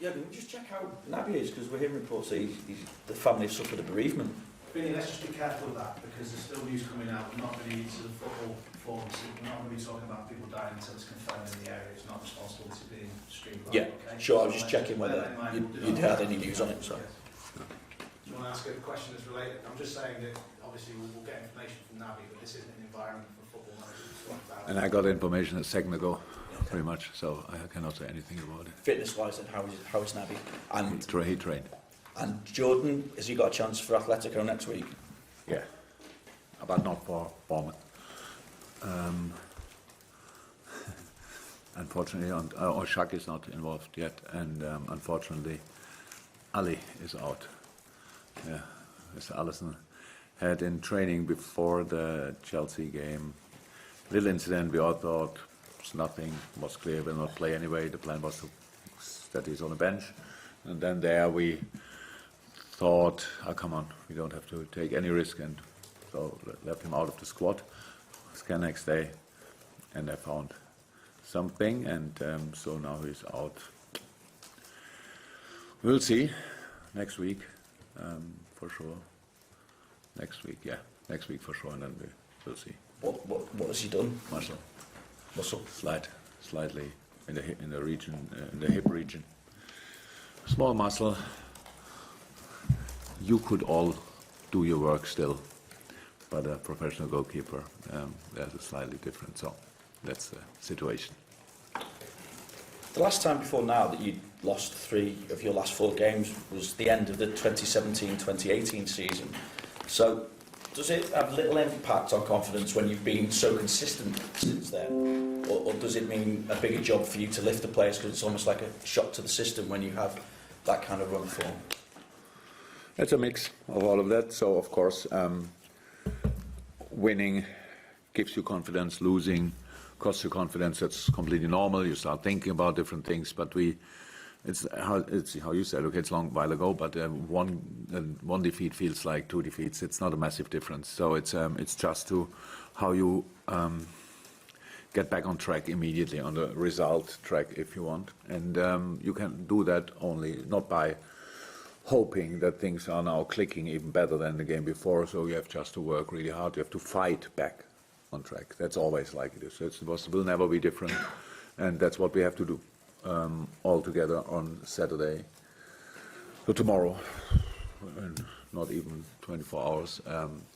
Yeah, can we just check how Naby is, because we're hearing reports that the family have suffered a bereavement. Vinny, let's just be careful of that, because there's still news coming out. We're not really into the football performance. We're not going to be talking about people dying until it's confirmed in the area. It's not responsible to being streamed. Yeah, okay? sure, I was just checking whether you'd had any news on it. So. Do you want to ask a question that's related? I'm just saying that obviously we'll get information from Naby, but this isn't an environment for football managers to talk about. And I got information a second ago. Pretty much, so I cannot say anything about it. Fitness-wise, then how is Naby? And he trained. And Jordan, has he got a chance for Atletico next week? Yeah, but not for Bournemouth. Unfortunately, Shaq is not involved yet, and unfortunately, Ali is out. Yeah, Mr. Allison had in training before the Chelsea game. Little incident. We all thought. Nothing was clear, will not play anyway. The plan was that he's on the bench. And then there we thought, oh, come on, we don't have to take any risk. And so left him out of the squad. Scan next day, and I found something. And so now he's out. We'll see next week, for sure. Next week, yeah. Next week for sure, and then we'll see. What has he done? Muscle, slightly in the region, in the hip region. Small muscle. You could all do your work still, but a professional goalkeeper, there's a slightly different. So that's the situation. The last time before now that you lost 3 of your last 4 games was the end of the 2017-2018 season. So does it have little impact on confidence when you've been so consistent since then? Or does it mean a bigger job for you to lift the players because it's almost like a shock to the system when you have that kind of run form? It's a mix of all of that. So, of course, winning gives you confidence, losing costs you confidence. That's completely normal. You start thinking about different things, but it's how you said. Okay, it's a long while ago, but one defeat feels like 2 defeats. It's not a massive difference. So it's just to how you get back on track immediately, on the result track, if you want. And you can do that only not by hoping that things are now clicking even better than the game before. So you have just to work really hard. You have to fight back on track. That's always like it is. It will never be different, and that's what we have to do. All together on Saturday. So tomorrow, and not even 24 hours,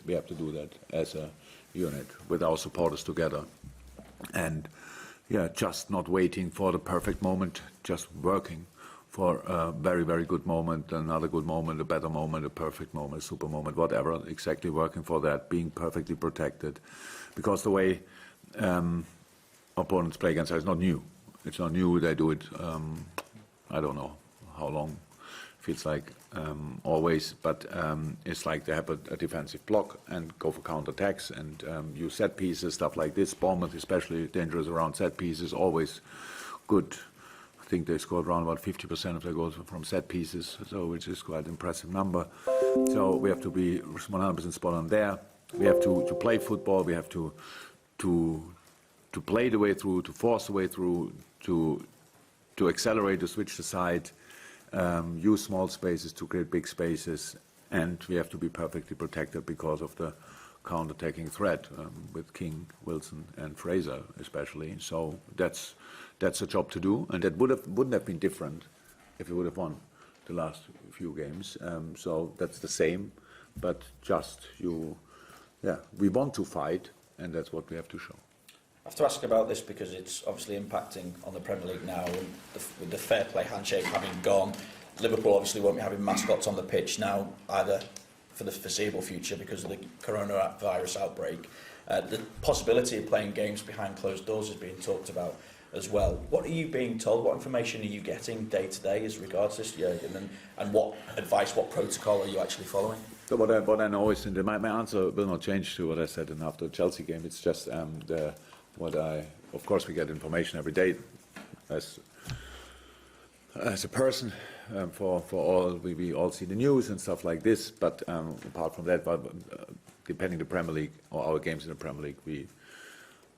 we have to do that as a unit with our supporters together. And yeah, just not waiting for the perfect moment, just working for a very, very good moment, another good moment, a better moment, a perfect moment, a super moment, whatever, exactly working for that, being perfectly protected. Because the way opponents play against us is not new. It's not new. They do it, I don't know how long, feels like always, but it's like they have a defensive block and go for counterattacks and use set pieces, stuff like this. Bournemouth especially dangerous around set pieces, always good. I think they scored around about 50% of their goals from set pieces, so which is quite an impressive number. So we have to be 100% spot on there. We have to play football. We have to play the way through, to force the way through, to accelerate, to switch the side, use small spaces to create big spaces, and we have to be perfectly protected because of the counter-attacking threat with King, Wilson, and Fraser especially. So that's a job to do, and that wouldn't have been different if we would have won the last few games. So that's the same, but we want to fight, and that's what we have to show. I have to ask about this because it's obviously impacting on the Premier League now, and with the fair play handshake having gone, Liverpool obviously won't be having mascots on the pitch now either for the foreseeable future because of the coronavirus outbreak. The possibility of playing games behind closed doors is being talked about as well. What are you being told? What information are you getting day to day as regards this, Jurgen, and what advice, what protocol are you actually following? So what I know is, and my answer will not change to what I said after the Chelsea game. It's just of course we get information every day as a person. For all, we all see the news and stuff like this. But apart from that, depending the Premier League or our games in the Premier League,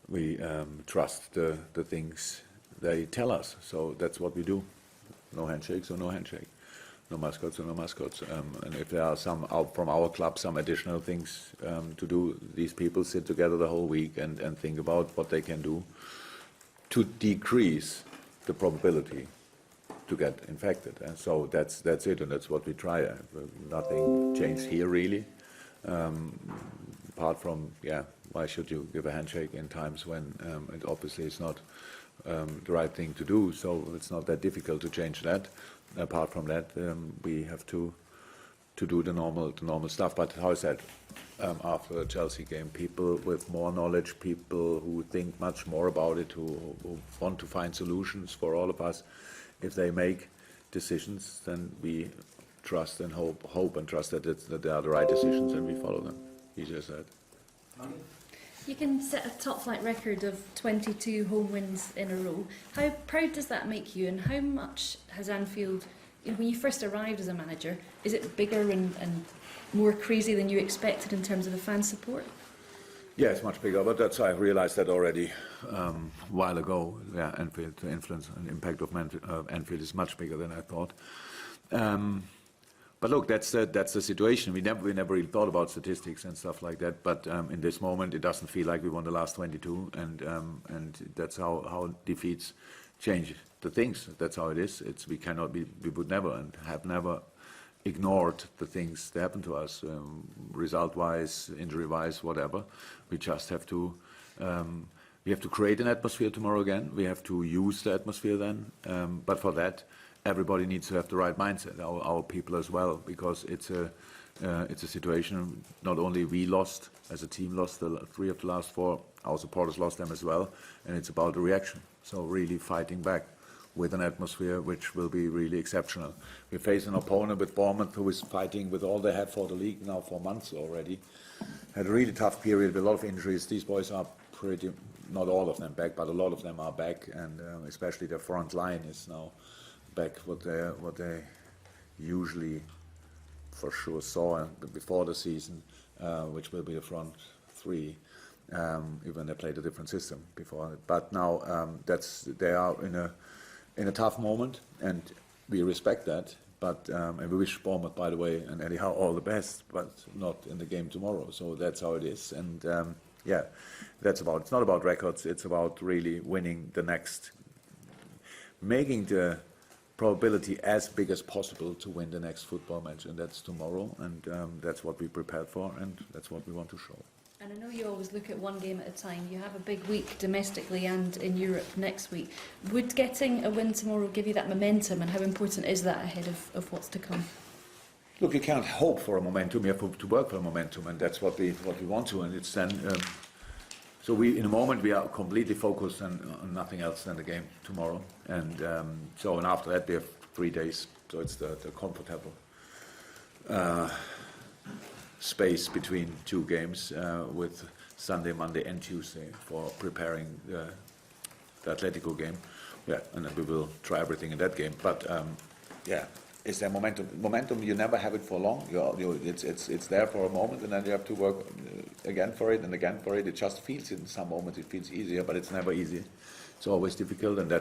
we trust the things they tell us. So that's what we do. no handshakes or no handshake, no mascots or no mascots. And if there are some out from our club, some additional things to do, these people sit together the whole week and think about what they can do to decrease the probability to get infected. And so that's it, and that's what we try. Nothing changed here really, apart from, why should you give a handshake in times when it obviously is not the right thing to do? So it's not that difficult to change that. Apart from that, we have to do the normal stuff. But how is that? After the Chelsea game, people with more knowledge, people who think much more about it, who want to find solutions for all of us, if they make decisions, then we trust and hope and trust that they are the right decisions, and we follow them. Easy as that. You can set a top-flight record of 22 home wins in a row. How proud does that make you, and how much has Anfield, when you first arrived as a manager, is it bigger and more crazy than you expected in terms of the fan support? Yeah, it's much bigger, but I realized that already a while ago. Yeah, Anfield, the influence and impact of Anfield is much bigger than I thought. But look, that's the situation. We never really thought about statistics and stuff like that. But in this moment, it doesn't feel like we won the last 22, and that's how defeats change the things. That's how it is. We would never and have never ignored the things that happen to us, result-wise, injury-wise, whatever. We just have to. We have to create an atmosphere tomorrow again. We have to use the atmosphere then. But for that, everybody needs to have the right mindset, our people as well, because it's a situation. Not only we lost as a team, lost the 3 of the last 4, our supporters lost them as well, and it's about the reaction. So really fighting back with an atmosphere which will be really exceptional. We face an opponent with Bournemouth who is fighting with all they have for the league now for months already. Had a really tough period with a lot of injuries. These boys are pretty, not all of them back, but a lot of them are back, and especially their front line is now back what they usually for sure saw before the season, which will be the front 3, even they played a different system before. But now they are in a tough moment, and we respect that. But and we wish Bournemouth, by the way, and Eddie Howe all the best, but not in the game tomorrow. So that's how it is, and it's not about records. It's about really winning the next, making the probability as big as possible to win the next football match, and that's tomorrow, and that's what we prepared for, and that's what we want to show. And I know you always look at one game at a time. You have a big week domestically and in Europe next week. Would getting a win tomorrow give you that momentum, and how important is that ahead of what's to come? Look, you can't hope for a momentum. You have to work for a momentum, and that's what we want to. And it's then. So in a moment we are completely focused on nothing else than the game tomorrow, and after that we have 3 days. So it's the comfortable space between 2 games with Sunday, Monday, and Tuesday for preparing the Atletico game. Yeah, and then we will try everything in that game. But is there momentum? Momentum, you never have it for long. It's there for a moment, and then you have to work again for it and again for it. It just feels, in some moments it feels easier, but it's never easy. It's always difficult, and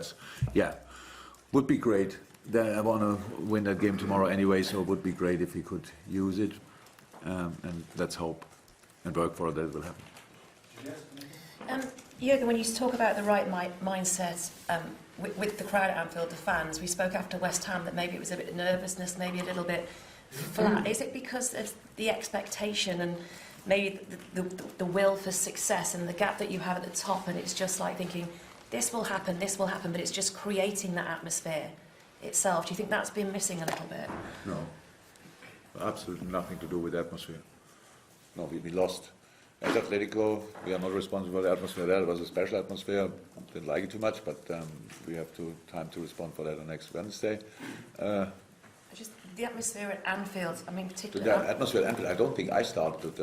would be great. I want to win that game tomorrow anyway, so it would be great if we could use it, and let's hope and work for it that it will happen. Jurgen, when you talk about the right mindset with the crowd at Anfield, the fans, we spoke after West Ham that maybe it was a bit of nervousness, maybe a little bit flat. Is it because of the expectation and maybe the will for success and the gap that you have at the top, and it's just like thinking, this will happen, but it's just creating that atmosphere itself? Do you think that's been missing a little bit? No, absolutely nothing to do with the atmosphere. No, we lost. At Atletico, we are not responsible for the atmosphere there. It was a special atmosphere. Didn't like it too much, but we have time to respond for that on next Wednesday. Just the atmosphere at Anfield, I mean, particularly. The atmosphere at Anfield, I don't think I started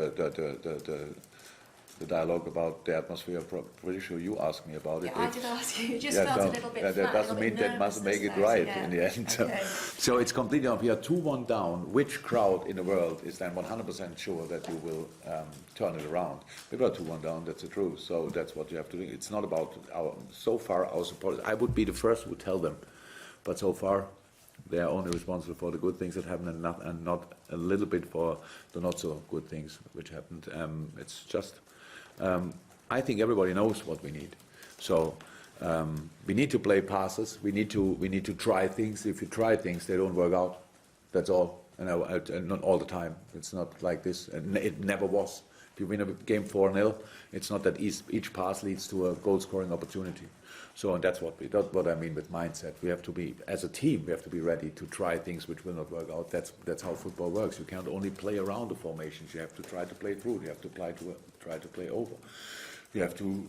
the dialogue about the atmosphere. I'm pretty sure you asked me about it. Yeah, I did ask you. It just felt a little bit flat. That doesn't mean that must make it right in the end. Okay. So it's completely off. We are 2-1 down. Which crowd in the world is then 100% sure that you will turn it around? We were 2-1 down, that's the truth. So that's what you have to do. It's not about our supporters. I would be the first who would tell them. But so far, They are only responsible for the good things that happen and not a little bit for the not so good things which happened. It's just, I think everybody knows what we need. So we need to play passes. We need to try things. If you try things, they don't work out. That's all. And not all the time. It's not like this. And it never was. If you win a game 4-0, it's not that each pass leads to a goal-scoring opportunity. So, and that's what I mean with mindset. We have to be, as a team, we have to be ready to try things which will not work out. That's how football works. You can't only play around the formations. You have to try to play through. You have to try to play over. You have to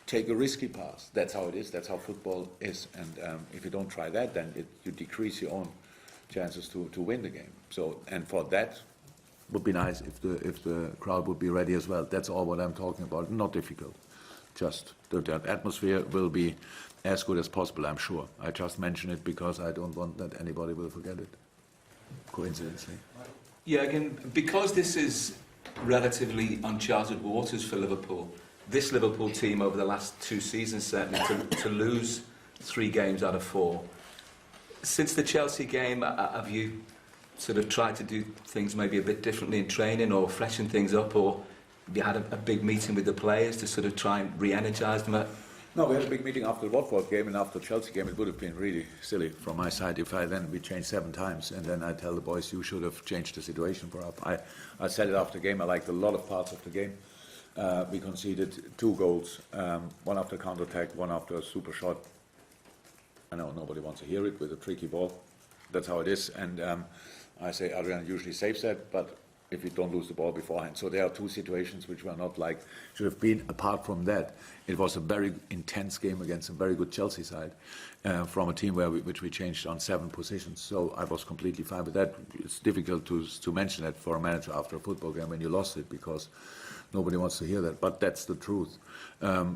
take a risky pass. That's how it is. That's how football is. And if you don't try that, then you decrease your own chances to win the game. So, and for that, would be nice if the crowd would be ready as well. That's all what I'm talking about. Not difficult. Just the atmosphere will be as good as possible, I'm sure. I just mention it because I don't want that anybody will forget it, coincidentally. Yeah, again, because this is relatively uncharted waters for Liverpool, this Liverpool team over the last 2 seasons certainly, to lose 3 games out of 4. Since the Chelsea game, have you sort of tried to do things maybe a bit differently in training or freshen things up, or have you had a big meeting with the players to sort of try and re-energise them? No, we had a big meeting after the Watford game and after the Chelsea game. It would have been really silly from my side if we changed 7 times and then I tell the boys, you should have changed the situation for us. I said it after the game. I liked a lot of parts of the game. We conceded 2 goals, one after counter-attack, one after a super shot. I know nobody wants to hear it, with a tricky ball. That's how it is. And I say Adrian usually saves that, but if you don't lose the ball beforehand. So there are 2 situations which were not like, should have been. Apart from that, it was a very intense game against a very good Chelsea side from a team which we changed on 7 positions. So I was completely fine with that. It's difficult to mention that for a manager after a football game when you lost it, because nobody wants to hear that. But that's the truth.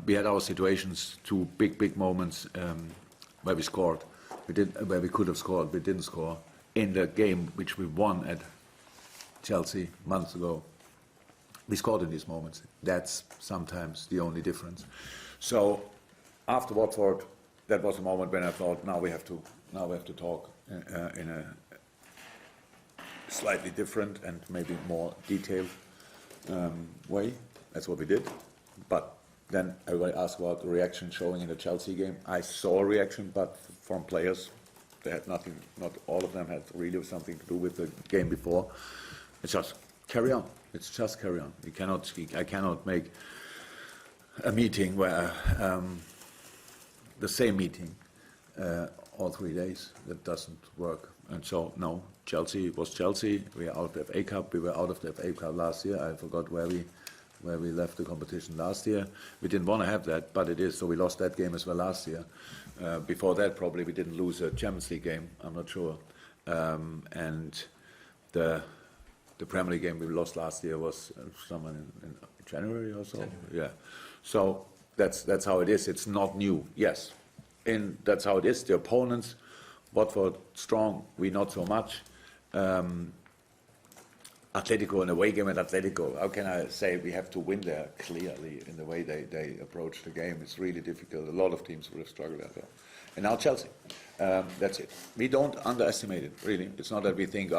We had our situations, 2 big moments where we scored. Where we could have scored, we didn't score. In the game which we won at Chelsea months ago, we scored in these moments. That's sometimes the only difference. So after Watford, that was a moment when I thought, now we have to talk in a slightly different and maybe more detailed way. That's what we did. But then everybody asked about the reaction showing in the Chelsea game. I saw a reaction, but from players, they had nothing. Not all of them had really something to do with the game before. It's just carry on. It's just carry on. I cannot make a meeting where the same meeting all 3 days. That doesn't work. And so no, Chelsea was Chelsea. We are out of the FA Cup. We were out of the FA Cup last year. I forgot where we left the competition last year. We didn't want to have that, but it is. So we lost that game as well last year. Before that, probably we didn't lose a Champions League game. I'm not sure. And the Premier League game we lost last year was somewhere in January or so. January. Yeah. So that's how it is. It's not new. Yes. And that's how it is. The opponents, Watford strong, we not so much. Atletico, an away game at Atletico, how can I say we have to win there clearly in the way they approach the game? It's really difficult. A lot of teams would have struggled at that. And now Chelsea. That's it. We don't underestimate it, really. It's not that we think,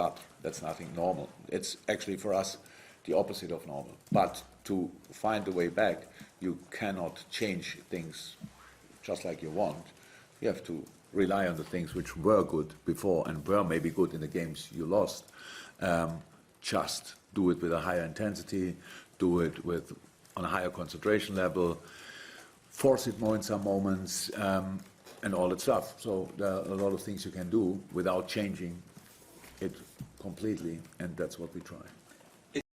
that's nothing normal. It's actually for us the opposite of normal. But to find the way back, you cannot change things just like you want. You have to rely on the things which were good before and were maybe good in the games you lost. Just do it with a higher intensity, do it on a higher concentration level, force it more in some moments, and all that stuff. So there are a lot of things you can do without changing it completely, and that's what we try.